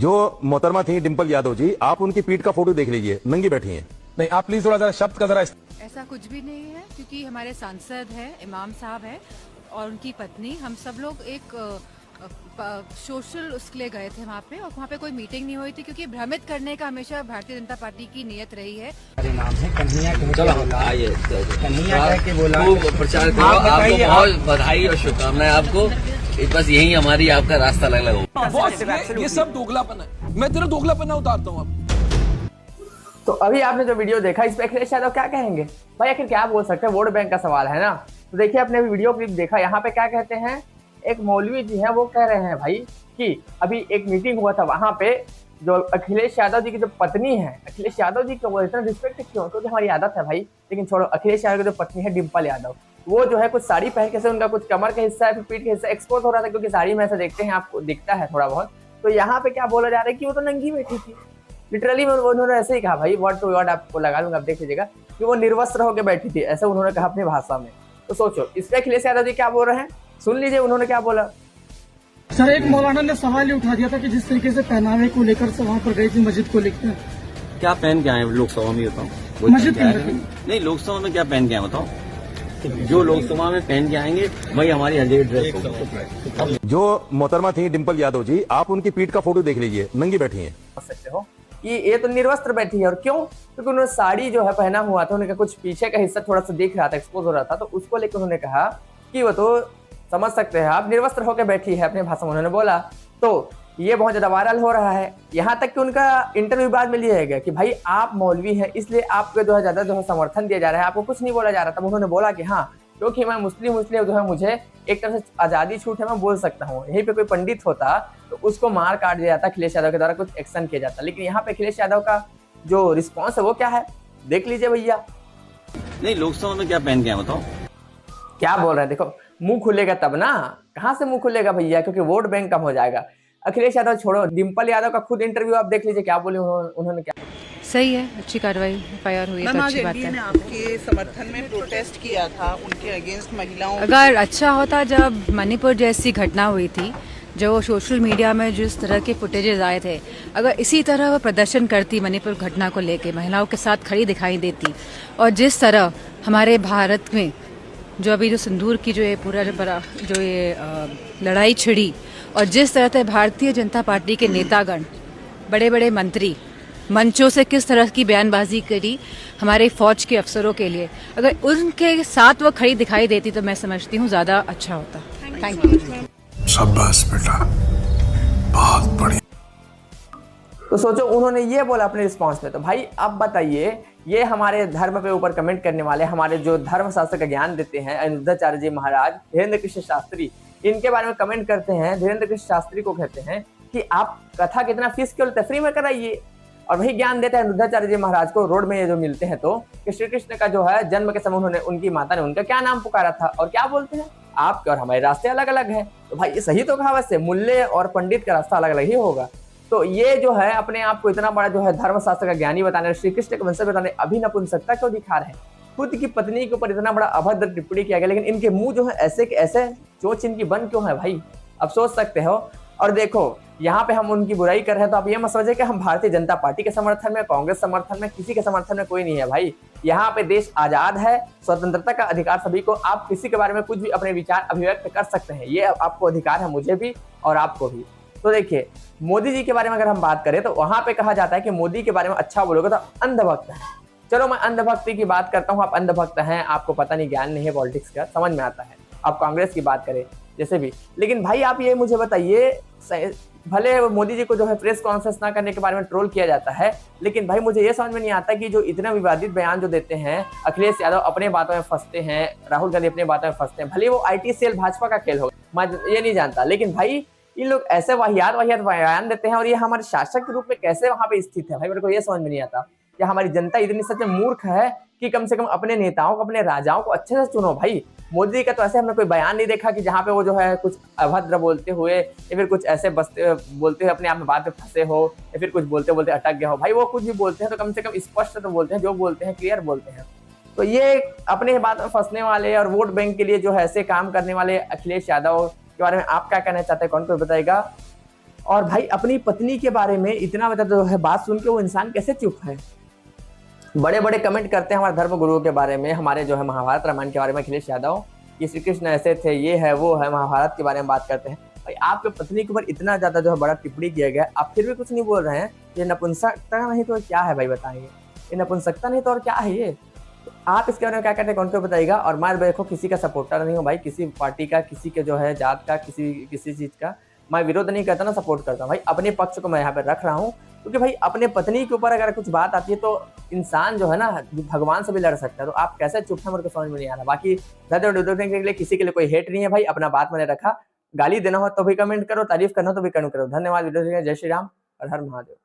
जो मोहतरमा थी डिम्पल यादव जी, आप उनकी पीठ का फोटो देख लीजिए, नंगी बैठी हैं। नहीं, आप प्लीज थोड़ा जरा शब्द का जरा ऐसा कुछ भी नहीं है, क्योंकि हमारे सांसद है, इमाम साहब है और उनकी पत्नी, हम सब लोग एक सोशल उसके लिए गए थे वहाँ पे, और वहाँ पे कोई मीटिंग नहीं हुई थी, क्योंकि भ्रमित करने का हमेशा भारतीय जनता पार्टी की नियत रही है। नाम है कन्हैया कह के बोला, प्रचार करो। आपको बहुत बधाई और शुभकामनाएं आपको। बस यही हमारी आपका रास्ता अलग हो। ये सब दोगलापन है, मैं तेरा दोगलापना उतारता हूँ अब। तो अभी आपने जो वीडियो देखा, इस पे अखिलेश यादव क्या कहेंगे भाई? आखिर क्या बोल सकते हैं, वोट बैंक का सवाल है ना। तो देखिए, अपने वीडियो क्लिप देखा, यहाँ पे क्या कहते हैं, एक मौलवी जी है वो कह रहे हैं भाई कि अभी एक मीटिंग हुआ था, वहां पे जो अखिलेश यादव जी की जो पत्नी है, अखिलेश यादव जी को इतना रिस्पेक्ट क्यों? क्योंकि हमारी आदत है भाई। लेकिन छोड़ो, अखिलेश यादव की जो पत्नी है डिम्पल यादव, वो जो है कुछ साड़ी पहन के से, उनका कुछ कमर का हिस्सा है, फिर पीठ का हिस्सा एक्सपोज हो रहा था, क्योंकि साड़ी में ऐसा देखते हैं आपको दिखता है थोड़ा बहुत। तो यहाँ पे क्या बोला जा रहा है कि वो तो नंगी बैठी थी। लिटरली उन्होंने ऐसे ही कहा भाई, वर्ड टू वर्ड आपको लगा लूंगा, आप देख लीजिएगा कि वो निर्वस्त्र होकर बैठी थी, ऐसे उन्होंने कहा अपनी भाषा में। तो सोचो इस पे अखिलेश यादव जी क्या बोल रहे हैं, सुन लीजिए उन्होंने क्या बोला। सर, एक मौलाना ने सवाल ये उठा दिया था कि जिस तरीके से पहनावे को लेकर से वहाँ पर गई थी मस्जिद को लेकर, क्या पहन के आए लोकसभा में, बताओ? मस्जिद के अंदर नहीं, लोकसभा में क्या पहन के आए बताओ? जो लोकसभा में पहन के आएंगे वही हमारी हर जगह ड्रेस होगी। जो मोहतरमा थी डिम्पल यादव जी, आप उनकी पीठ का फोटो देख लीजिए, नंगी बैठी हैं। सकते हो कि ये तो निर्वस्त्र बैठी है, और क्यों? क्योंकि उन्होंने साड़ी जो है पहना हुआ था, उनका कुछ पीछे का हिस्सा थोड़ा सा दिख रहा था, एक्सपोज हो रहा था, तो उसको लेकर उन्होंने कहा कि वो तो समझ सकते हैं आप, निर्वस्त्र होकर बैठी है, अपने भाषा में उन्होंने बोला। तो ये बहुत ज्यादा वायरल हो रहा है, यहाँ तक कि उनका इंटरव्यू बाद में लिया गया कि भाई आप मौलवी हैं, इसलिए आपको जो है ज्यादा जो है समर्थन दिया जा रहा है, आपको कुछ नहीं बोला जा रहा था। उन्होंने बोला कि हाँ, क्योंकि मैं मुस्लिम जो है, मुझे एक तरह से आजादी छूट है, मैं बोल सकता हूँ। यहीं पे कोई पंडित होता तो उसको मार काट दिया जाता, अखिलेश यादव के द्वारा कुछ एक्शन किया जाता। लेकिन यहाँ पे अखिलेश यादव का जो रिस्पॉन्स है वो क्या है, देख लीजिए भैया। नहीं, लोकसभा में क्या पहन के आए बताओ? क्या बोल रहे हैं, देखो मुंह खुलेगा तब ना, कहाँ से मुंह खुलेगा भैया, क्योंकि वोट बैंक कम हो जाएगा। अखिलेश यादव छोड़ो, डिम्पल यादव का खुद इंटरव्यू आप देख लीजिए, क्या बोले उन्होंने क्या। सही है, अच्छी कार्रवाई, एफआईआर हुई तो अच्छी बात है। ने आपके समर्थन में प्रोटेस्ट किया था, उनके अगेंस्ट महिलाओं। अगर अच्छा होता, जब मणिपुर जैसी घटना हुई थी, जो सोशल मीडिया में जिस तरह के फुटेजेस आए थे, अगर इसी तरह वो प्रदर्शन करती मणिपुर घटना को लेके, महिलाओं के साथ खड़ी दिखाई देती, और जिस तरह हमारे भारत में जो अभी जो सिंदूर की जो ये पूरा जो ये लड़ाई छिड़ी, और जिस तरह से भारतीय जनता पार्टी के नेतागण, बड़े बड़े मंत्री मंचों से किस तरह की बयानबाजी करी हमारे फौज के अफसरों के लिए, अगर उनके साथ वो खड़ी दिखाई देती तो मैं समझती हूँ ज्यादा अच्छा होता। Thank you. शाबाश बेटा, बहुत बढ़िया। तो सोचो उन्होंने ये बोला अपने रिस्पांस में। तो भाई अब बताइए, ये हमारे धर्म पे ऊपर कमेंट करने वाले, हमारे जो धर्म शास्त्र का ज्ञान देते हैं, अनिरुद्धाचार्य जी महाराज, धीरेन्द्र कृष्ण शास्त्री, इनके बारे में कमेंट करते हैं। धीरेन्द्र कृष्ण शास्त्री को कहते हैं कि आप कथा कितना फीस क्यों लेते, फ्री में कराइए। और वही ज्ञान देते हैं अनिरुद्धाचार्य जी महाराज को रोड में ये जो मिलते हैं, तो कि श्री कृष्ण का जो है जन्म के समय उन्होंने, उनकी माता ने उनका क्या नाम पुकारा था, और क्या बोलते हैं, आपके और हमारे रास्ते अलग अलग हैं। तो भाई ये सही तो कहा, वैसे मुल्ले और पंडित का रास्ता अलग अलग ही होगा। तो ये जो है अपने आप को इतना बड़ा जो है धर्मशास्त्र का ज्ञानी बताने, श्री कृष्ण के वंशज बताने, अभी नपुंसकता क्यों दिखा रहे हैं? खुद की पत्नी के ऊपर इतना बड़ा अभद्र टिप्पणी किया गया, लेकिन इनके मुंह जो है ऐसे के ऐसे चोच इनकी बंद क्यों है भाई? अब सोच सकते हो। और देखो यहाँ पे हम उनकी बुराई कर रहे हैं, तो आप ये मत समझिए कि हम भारतीय जनता पार्टी के समर्थन में, कांग्रेस समर्थन में, किसी के समर्थन में कोई नहीं है भाई। यहाँ पे देश आजाद है, स्वतंत्रता का अधिकार सभी को, आप किसी के बारे में कुछ भी अपने विचार अभिव्यक्त कर सकते हैं, ये आपको अधिकार है, मुझे भी और आपको भी। तो देखिए मोदी जी के बारे में अगर हम बात करें, तो वहां पे कहा जाता है कि मोदी के बारे में अच्छा बोलोगे तो अंधभक्त है। चलो मैं अंधभक्ति की बात करता हूँ, आप अंधभक्त हैं, आपको पता नहीं, ज्ञान नहीं है पॉलिटिक्स का, समझ में आता है। आप कांग्रेस की बात करें जैसे भी, लेकिन भाई आप ये मुझे बताइए, भले मोदी जी को जो है प्रेस कॉन्फ्रेंस ना करने के बारे में ट्रोल किया जाता है, लेकिन भाई मुझे ये समझ में नहीं आता कि जो इतना विवादित बयान जो देते हैं, अखिलेश यादव अपने बातों में फंसते हैं, राहुल गांधी अपने बातों में फंसते हैं, भले वो IT सेल भाजपा का खेल होगा, मैं ये नहीं जानता, लेकिन भाई इन लोग ऐसे वाहियात बयान देते हैं, और ये हमारे शासक के रूप में कैसे वहां पे स्थित है भाई, मेरे को ये समझ में नहीं आता। या हमारी जनता इतनी सच में मूर्ख है कि कम से कम अपने नेताओं को, अपने राजाओं को अच्छे से चुनो भाई। मोदी का तो ऐसे हमने कोई बयान नहीं देखा कि जहाँ पे वो जो है कुछ अभद्र बोलते हुए, या फिर कुछ ऐसे बोलते हुए अपने आप में बात में फंसे हो, या फिर कुछ बोलते बोलते अटक गए हो। भाई वो कुछ भी बोलते हैं तो कम से कम स्पष्ट तो बोलते हैं, जो बोलते हैं क्लियर बोलते हैं। तो ये अपने बात में फंसने वाले और वोट बैंक के लिए जो है ऐसे काम करने वाले अखिलेश यादव के बारे में आप क्या कहना चाहते हैं, कौन को बताएगा? और भाई अपनी पत्नी के बारे में इतना मतलब जो है बात सुन के वो इंसान कैसे चुप है। बड़े बड़े कमेंट करते हैं हमारे धर्म गुरुओं के बारे में, हमारे जो है महाभारत रामायण के बारे में, अखिलेश यादव, कि श्री कृष्ण ऐसे थे, ये है वो है, महाभारत के बारे में बात करते हैं। भाई आपके पत्नी के ऊपर इतना ज्यादा जो है बड़ा टिप्पणी किया गया, आप फिर भी कुछ नहीं बोल रहे हैं। ये नपुंसकता नहीं तो क्या है भाई बताइए, ये नपुंसकता नहीं तो और क्या है ये। तो आप इसके बारे में क्या कहते हैं कौन बताइएगा। और मैं देखो किसी का सपोर्टर नहीं हूँ भाई, किसी पार्टी का, किसी के जो है जात का, किसी चीज का मैं विरोध नहीं करता ना, सपोर्ट करता हूँ भाई। अपने पक्ष को मैं यहाँ पे रख रहा हूँ, क्योंकि भाई अपने पत्नी के ऊपर अगर कुछ बात आती है तो इंसान जो है ना भगवान से भी लड़ सकता है। तो आप कैसे चुप है, मेरे को समझ में नहीं आ रहा। बाकी ज्यादा वीडियो देखने के लिए किसी के लिए कोई हेट नहीं है भाई, अपना बात मैंने रखा। गाली देना हो तो भी कमेंट करो, तारीफ करना हो तो भी कमेंट करो। धन्यवाद वीडियो देखने, जय श्री राम और हर महादेव।